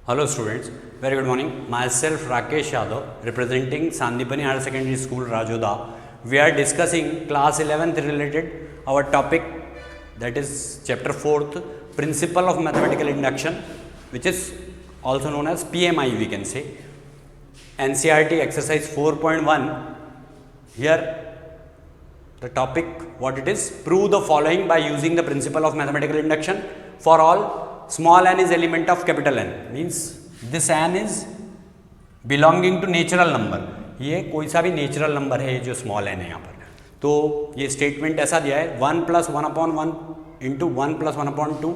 Hello students, very good morning. Myself Rakesh Yadav, representing Sandipani Higher Secondary School, Rajoda. We are discussing class 11th related our topic, that is chapter 4th, Principle of Mathematical Induction, which is also known as PMI, we can say. NCERT exercise 4.1. Here the topic, what it is, prove the following by using the principle of mathematical induction for all small n is element of capital N, means this n is belonging to natural number. ये कोई सा भी natural number है जो small n है यहाँ पर. तो ये स्टेटमेंट ऐसा दिया है 1 + 1/1 into 1 + 1/2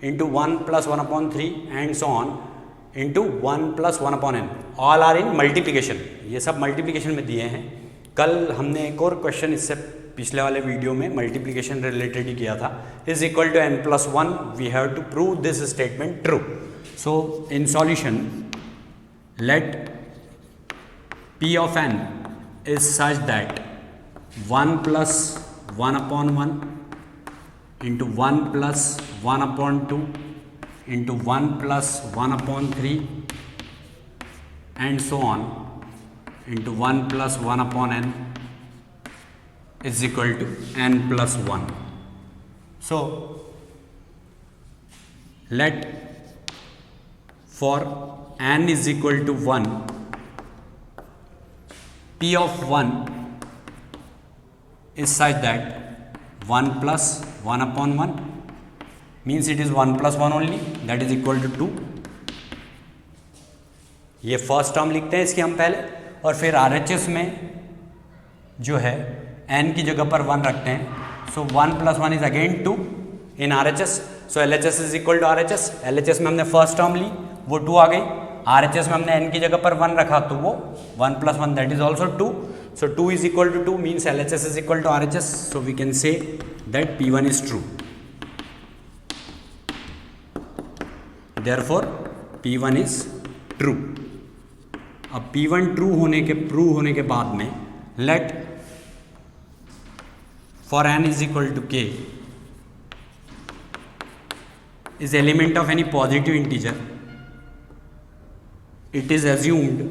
into 1 + 1/3 and so on into 1 + 1/n. All are in multiplication. ये सब मल्टीप्लीकेशन में दिए हैं. कल हमने एक और क्वेश्चन इससे पिछले वाले वीडियो में मल्टीप्लिकेशन रिलेटेड ही किया था. Is equal to n+1. We have to prove this statement true. So in solution let p of n is such that 1 + 1/1 into 1 + 1/2 into 1 + 1/3 and so on into 1 + 1/n is equal to n+1. So let for n is equal to 1, p of 1 is such that 1 + 1/1 means it is 1 + 1 only, that is equal to 2. ये first term लिखते हैं इसकी हम पहले, और फिर RHS में जो है n की जगह पर 1 रखते हैं. So 1 + 1 is again 2 in RHS. So LHS is equal to RHS. LHS में हमने फर्स्ट टर्म ली, वो 2 आ गई. RHS में हमने n की जगह पर 1 रखा, तो वो 1 + 1 that is also 2. So 2 is equal to 2 means LHS is equal to RHS. So we can say that P1 is true. Therefore P1 is true. अब P1 ट्रू होने के बाद में let for n is equal to k is element of any positive integer, it is assumed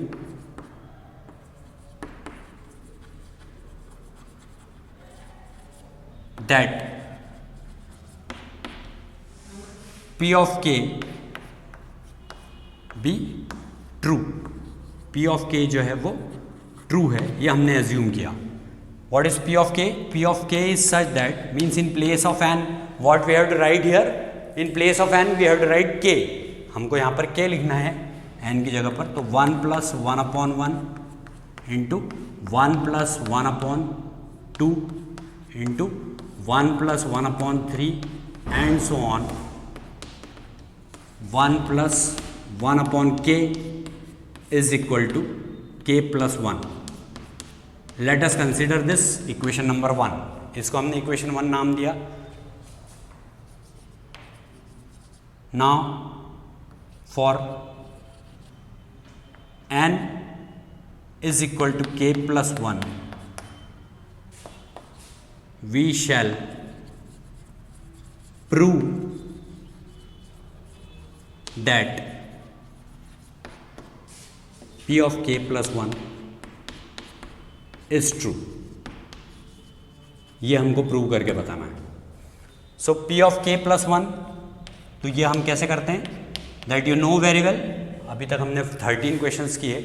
that p of k be true. p of k जो है वो true है, ये हमने एज्यूम किया. What is p of k? P of k is such that, means in place of n, what we have to write here? In place of n we have to write k. हमको यहाँ पर k लिखना है n की जगह पर. तो 1 + 1/1 into 1 + 1/2 into 1 + 1/3 and so on 1 + 1/k is equal to k + 1. Let us consider this equation number 1. इसको हमने इक्वेशन 1 नाम दिया. Now for n is equal to k + 1 we shall prove that p of k + 1 is true. ये हमको prove करके बताना है. सो p of k + 1, तो ये हम कैसे करते हैं, that you know very well. अभी तक हमने 13 क्वेश्चंस किए,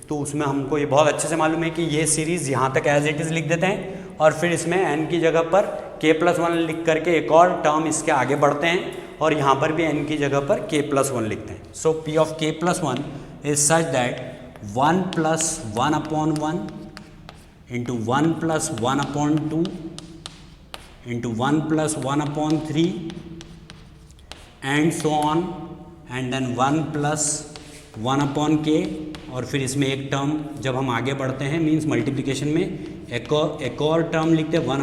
तो उसमें हमको ये बहुत अच्छे से मालूम है कि ये सीरीज़ यहाँ तक एज इट इज़ लिख देते हैं, और फिर इसमें n की जगह पर k + 1 लिख करके एक और टर्म इसके आगे बढ़ते हैं, और यहाँ पर भी n की जगह पर k + 1 लिखते हैं. सो p of k + 1 is such that 1 + 1/1 into 1 + 1/2 into 1 + 1/3 and so on, and then 1 + 1/k. और फिर इसमें एक टर्म जब हम आगे बढ़ते हैं मीन्स मल्टीप्लिकेशन में एक और टर्म लिखते हैं 1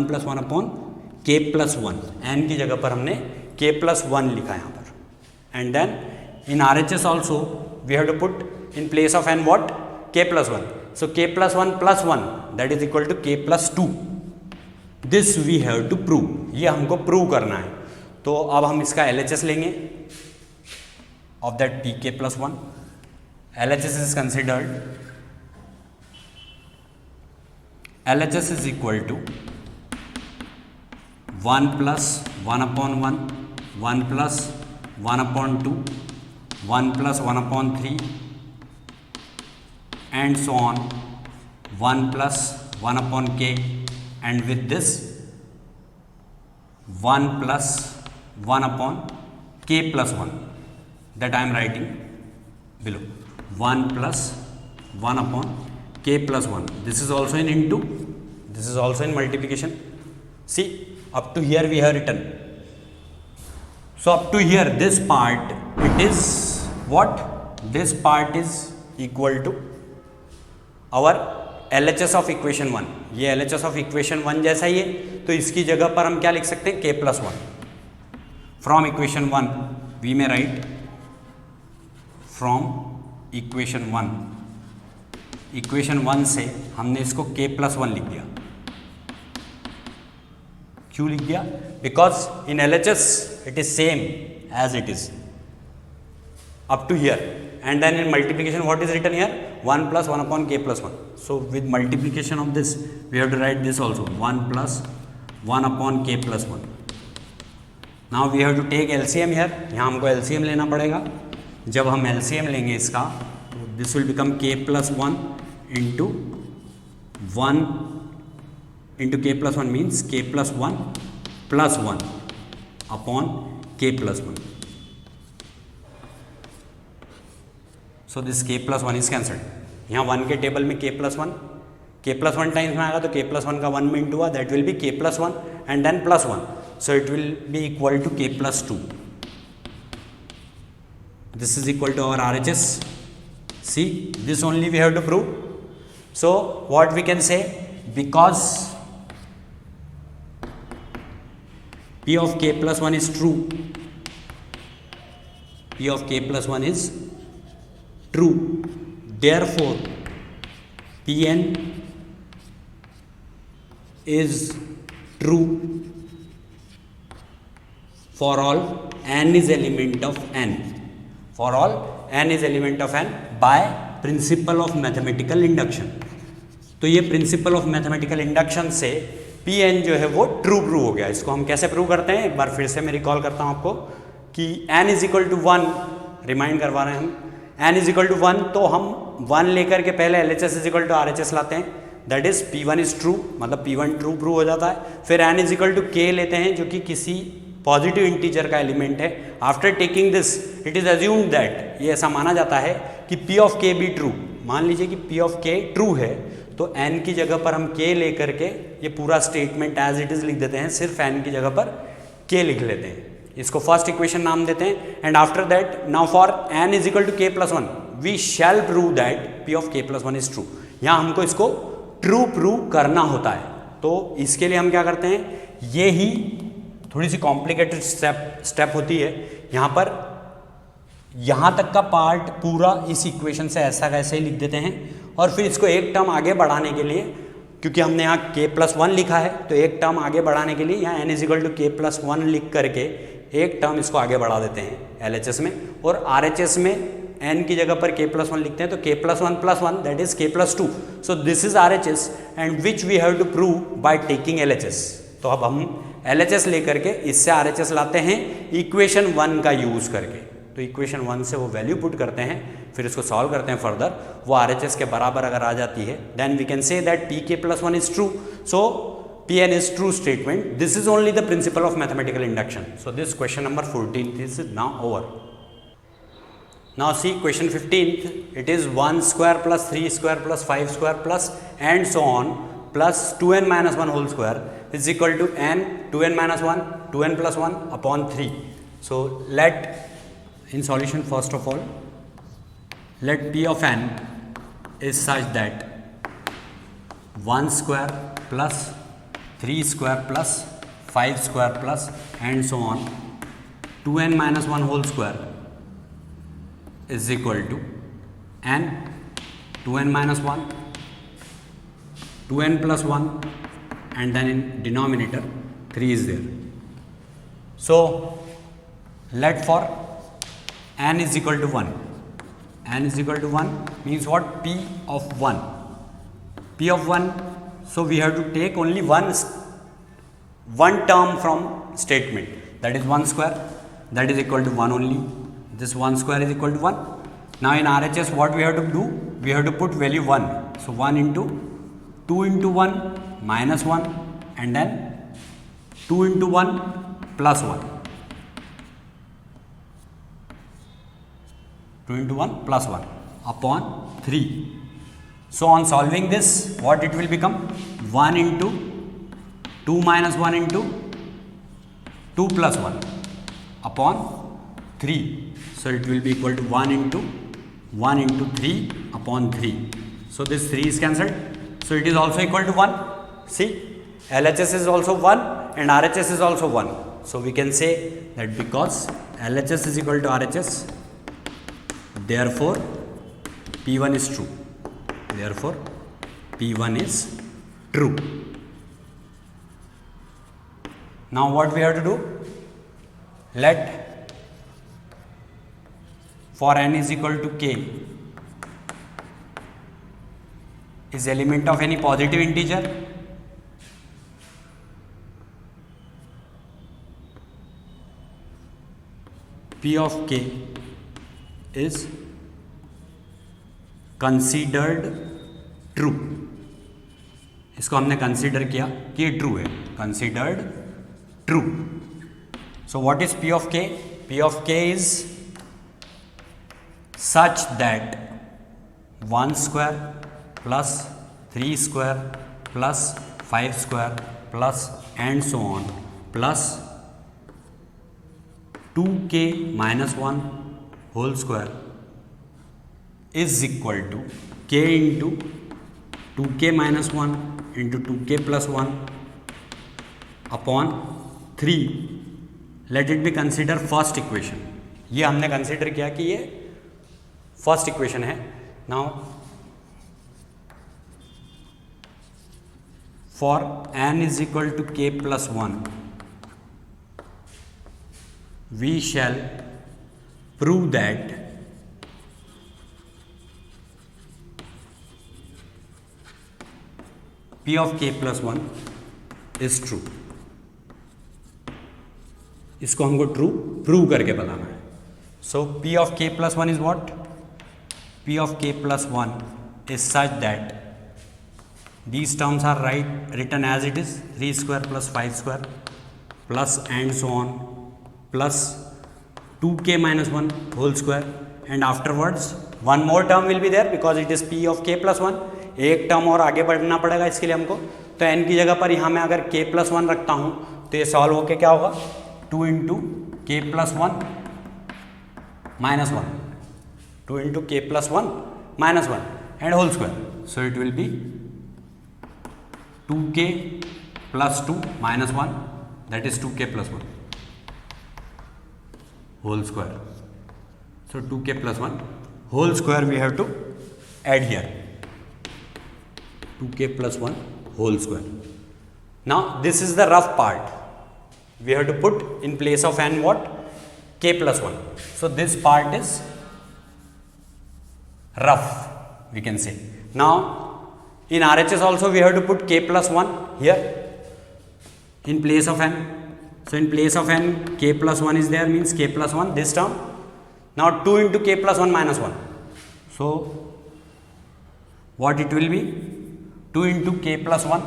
+ 1/k + 1. n की जगह पर हमने k + 1 लिखा यहाँ पर. And then in RHS also we have to put in place of n what? k + 1. So k + 1 + 1 that is equal to k + 2. This we have to prove. ये हमको प्रूव करना है. तो अब हम इसका LHS लेंगे. of that pk plus 1. LHS is considered, LHS is equal to 1 plus 1 upon 1, 1 plus 1 upon 2, 1 plus 1 upon 3 and so on, 1 plus 1 upon k, and with this 1 plus 1 upon k plus 1 that I am writing below. 1 plus 1 upon k plus 1. This is also in into, this is also in multiplication. See, up to here we have written. So up to here, this part, it is what? This part is equal to our LHS of equation 1. ये LHS of equation 1 जैसा ही है, तो इसकी जगह पर हम क्या लिख सकते हैं? k plus 1. From equation 1 we may write, from equation 1, equation 1 से हमने इसको k plus 1 लिख दिया. क्यों लिख दिया? Because in LHS it is same as it is up to here, and then in multiplication what is written here? 1 plus 1 upon k plus 1. So with multiplication of this we have to write this also, 1 plus 1 upon k plus 1. Now we have to take LCM here. यहाँ हमको LCM लेना पड़ेगा. जब हम LCM लेंगे इसका, तो this will become k plus 1 into 1 into k plus 1 means k plus 1 plus 1 upon k plus 1. So this k plus 1 is cancelled. यहाँ 1 के टेबल में k plus 1 टाइम्स में आएगा, तो k plus 1 का 1 में इंटू हुआ, that will be k plus 1 and then plus 1. So it will be equal to k plus 2. This is equal to our RHS. See, this only we have to prove. So what we can say, because p of k plus 1 is true, p of k plus 1 is true, therefore Pn is true for all n is element of n, for all n is element of n by principle of mathematical induction. तो ये principle of mathematical induction से Pn जो है वो true prove हो गया. इसको हम कैसे प्रूव करते हैं, एक बार फिर से मैं रिकॉल करता हूँ आपको कि n is equal to 1, remind करवा रहे हैं हम, n इज इक्वल टू 1, तो हम 1 लेकर के पहले LHS is equal to RHS लाते हैं, that is P1 is true, मतलब P1 ट्रू प्रूव हो जाता है. फिर n is equal to k लेते हैं जो कि किसी पॉजिटिव इंटीजर का एलिमेंट है. After taking this it is assumed that, ये ऐसा माना जाता है कि P ऑफ k भी ट्रू. मान लीजिए कि P ऑफ k ट्रू है, तो n की जगह पर हम k लेकर के ये पूरा स्टेटमेंट एज इट इज लिख देते हैं, सिर्फ n की जगह पर k लिख लेते हैं. इसको फर्स्ट इक्वेशन नाम देते हैं. And after that, now for n is equal to k plus 1 we shall prove that p of k plus 1 is true. यहाँ हमको इसको ट्रू प्रूव करना होता है. तो इसके लिए हम क्या करते हैं, ये ही थोड़ी सी कॉम्प्लिकेटेड स्टेप होती है. यहाँ पर यहाँ तक का पार्ट पूरा इस इक्वेशन से ऐसा वैसे ही लिख देते हैं, और फिर इसको एक टर्म आगे बढ़ाने के लिए, क्योंकि हमने यहाँ k प्लस 1 लिखा है, तो एक टर्म आगे बढ़ाने के लिए यहाँ n is equal to k plus 1 लिख करके एक टर्म इसको आगे बढ़ा देते हैं LHS में, और RHS में n की जगह पर k प्लस 1 लिखते हैं, तो k plus 1 plus 1 that is k plus 2. So this is RHS and which we have to prove by taking LHS. तो अब हम LHS लेकर के इससे RHS लाते हैं इक्वेशन 1 का यूज करके. तो इक्वेशन 1 से वो वैल्यू पुट करते हैं, फिर इसको सॉल्व करते हैं फर्दर, वो RHS के बराबर अगर आ जाती है, then we can say that pk plus 1 is true. So Pn is true statement. This is only the principle of mathematical induction. So this question number 14 is now over. Now see question 15th. It is 1 square plus 3 square plus 5 square plus and so on plus 2n minus 1 whole square is equal to n 2n minus 1 2n plus 1 upon 3. So let in solution, first of all, let p of n is such that 1 square plus 3 square plus 5 square plus and so on 2n minus 1 whole square is equal to n 2n minus 1 2n plus 1 and then in denominator 3 is there. So let for n is equal to 1. n is equal to 1 means what? P of 1. P of 1, so we have to take only one term from statement, that is 1 square, that is equal to 1 only. This 1 square is equal to 1. Now in RHS what we have to do? We have to put value 1. So 1 into 2 into 1 minus 1 and then 2 into 1 plus 1. 2 into 1 plus 1 upon 3. So on solving this, what it will become? 1 into 2 minus 1 into 2 plus 1 upon 3. So it will be equal to 1 into 3 upon 3. So this 3 is cancelled. So it is also equal to 1. See, LHS is also 1 and RHS is also 1. So we can say that because LHS is equal to RHS, therefore P1 is true. Therefore P1 is true. Now what we have to do? Let for n is equal to k is element of any positive integer, P of k is considered true. इसको हमने consider किया कि ये true है, considered true. So what is P of k? P of k is such that 1 square plus 3 square plus 5 square plus and so on plus 2k minus 1 whole square is equal to k into 2k minus 1 into 2k plus 1 upon 3. Let it be consider first equation. ये हमने consider किया कि ये first equation है. Now for n is equal to k plus 1 we shall prove that P of k plus 1 is true. इसको हमको true prove करके बताना है. सो P of k plus 1 is what? P of k plus 1 is such that these terms are written as it is, 3 square plus 5 square plus and so on plus 2k minus 1 whole square and afterwards one more term will be there because it is P of k plus 1. एक term और आगे बढ़ना पड़ेगा इसके लिए हमको. तो n की जगह पर यहाँ मैं अगर k plus 1 रखता हूँ तो ये सॉल्व होके क्या होगा? 2 into k plus 1 minus 1. 2 into k plus 1 minus 1 and whole square. So it will be 2k plus 2 minus 1, that is 2k plus 1 whole square. So 2k plus 1 whole square we have to add here. 2k plus 1 whole square. Now this is the rough part. We have to put in place of n what? K plus 1. So this part is rough, we can say. Now in RHS also we have to put k plus 1 here in place of n. So in place of n k plus 1 is there, means k plus 1 this term. Now 2 into k plus 1 minus 1. So what it will be? 2 into k plus 1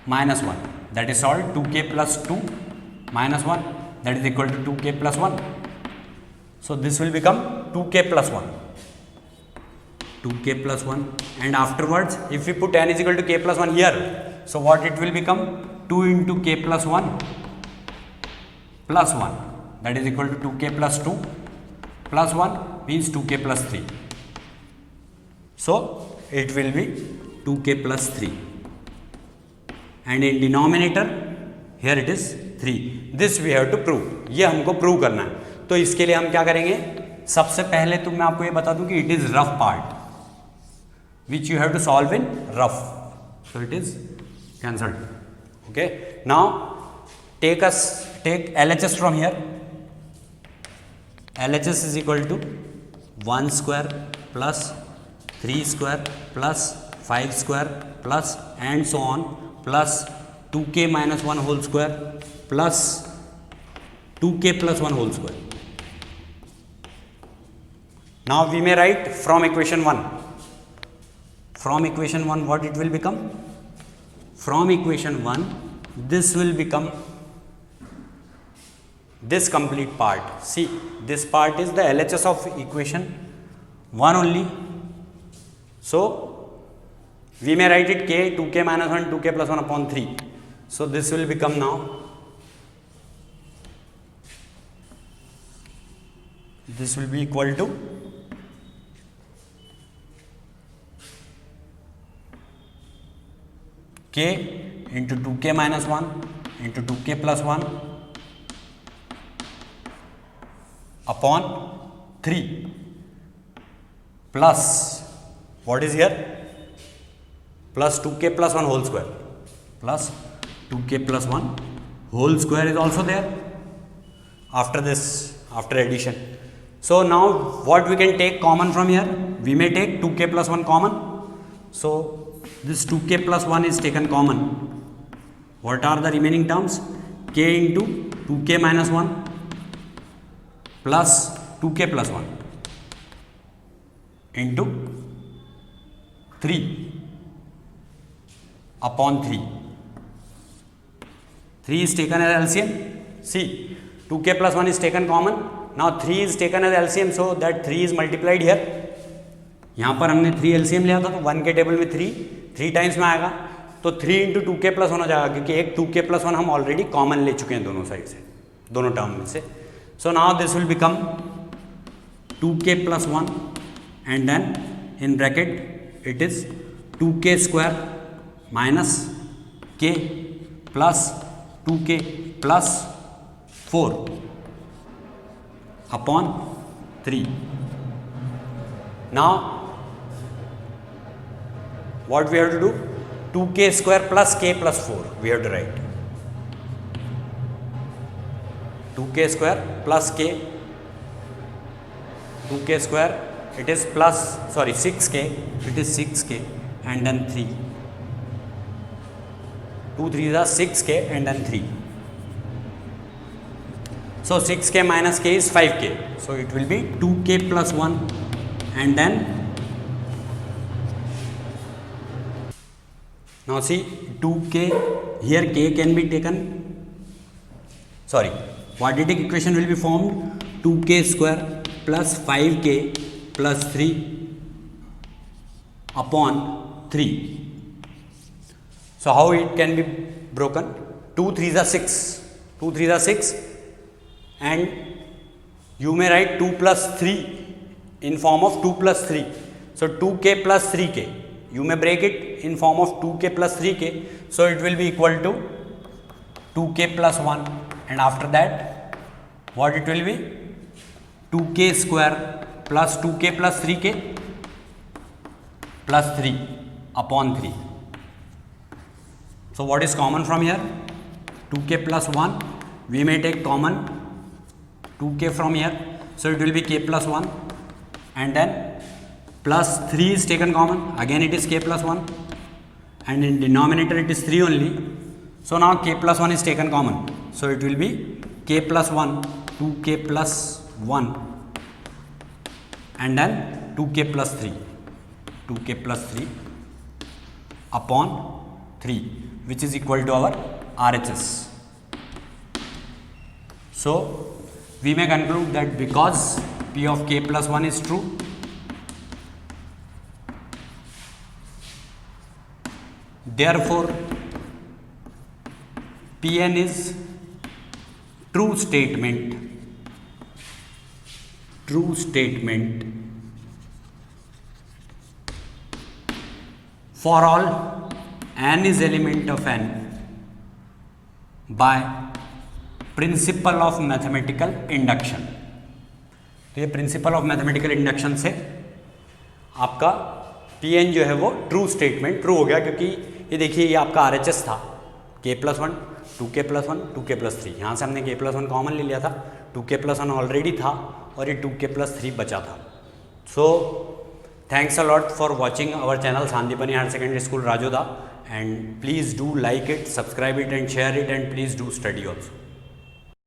minus 1, that is all. 2k plus 2 minus 1, that is equal to 2k plus 1. So this will become 2k plus 1. 2k plus 1 and afterwards if we put n is equal to k plus 1 here, so what it will become? 2 into k plus 1 plus 1, that is equal to 2k plus 2 plus 1 means 2k plus 3. So it will be 2k plus 3 and in denominator here it is 3. This we have to prove. ये हमको prove करना है. तो इसके लिए हम क्या करेंगे? सबसे पहले तो मैं आपको ये बता दूं कि it is rough part which you have to solve in rough. So it is cancelled. Okay. Now take LHS from here. LHS is equal to 1 square plus 3 square plus 5 square plus and so on plus 2k minus 1 whole square plus 2k plus 1 whole square. Now we may write from equation 1. From equation 1 what it will become? From equation 1 this will become this complete part. See, this part is the LHS of equation 1 only. So we may write it k 2k minus 1 2k plus 1 upon 3. So this will become now, this will be equal to k into 2k minus 1 into 2k plus 1 upon 3 plus what is here, plus 2k plus 1 whole square, plus 2k plus 1 whole square is also there after this, after addition. So now what we can take common from here? We may take 2k plus 1 common. So this 2k plus 1 is taken common. What are the remaining terms? K into 2k minus 1 plus 2k plus 1 into 3 upon 3. 3 is taken as LCM. See, 2k plus 1 is taken common. Now 3 is taken as LCM, so that 3 is multiplied here. यहाँ पर हमने 3 LCM लिया था, तो 1 के table में 3 times में आएगा, तो 3 इंटू 2k प्लस 1 हो जाएगा, क्योंकि एक 2k प्लस 1 हम ऑलरेडी कॉमन ले चुके हैं दोनों साइड से, दोनों टर्म में से. So now this will become 2k plus 1 and then in bracket it is 2k square minus k plus 2k plus 4 upon 3. Now what we have to do? 2k square plus k plus 4 we have to write. 2k square plus k, 2k square it is plus, sorry, 6k, it is 6k and then 3. 2 3s are 6k and then 3. So 6k minus k is 5k. So it will be 2k plus 1 and then now see 2k, here k can be taken, sorry, quadratic equation will be formed 2k square plus 5k plus 3 upon 3. So how it can be broken? 2 3s are 6, 2 3s are 6 and you may write 2 plus 3 in form of 2 plus 3. So 2k plus 3k, you may break it in form of 2k plus 3k. So it will be equal to 2k plus 1 and after that what it will be? 2k square plus 2k plus 3k plus 3 upon 3. So what is common from here? 2k plus 1, we may take common 2k from here. So it will be k plus 1 and then plus 3 is taken common, again it is k plus 1 and in denominator it is 3 only. So now k plus 1 is taken common, so it will be k plus 1, 2k plus 1 and then 2k plus 3, 2k plus 3 upon 3, which is equal to our RHS. So we may conclude that because P of k plus 1 is true, therefore Pn is true statement for all n is element of n by principle of mathematical induction. तो ये principle of mathematical induction से आपका Pn जो है वो true statement true हो गया, क्योंकि ये देखिए ये आपका RHS था k plus 1, 2k plus 1, 2k plus 3. यहाँ से हमने k प्लस 1 कॉमन ले लिया था, 2k प्लस 1 ऑलरेडी था, और ये 2K+3 बचा था। So thanks a lot for watching our channel Sandipani higher secondary school Rajoda, and please do like it, subscribe it and share it, and please do study also.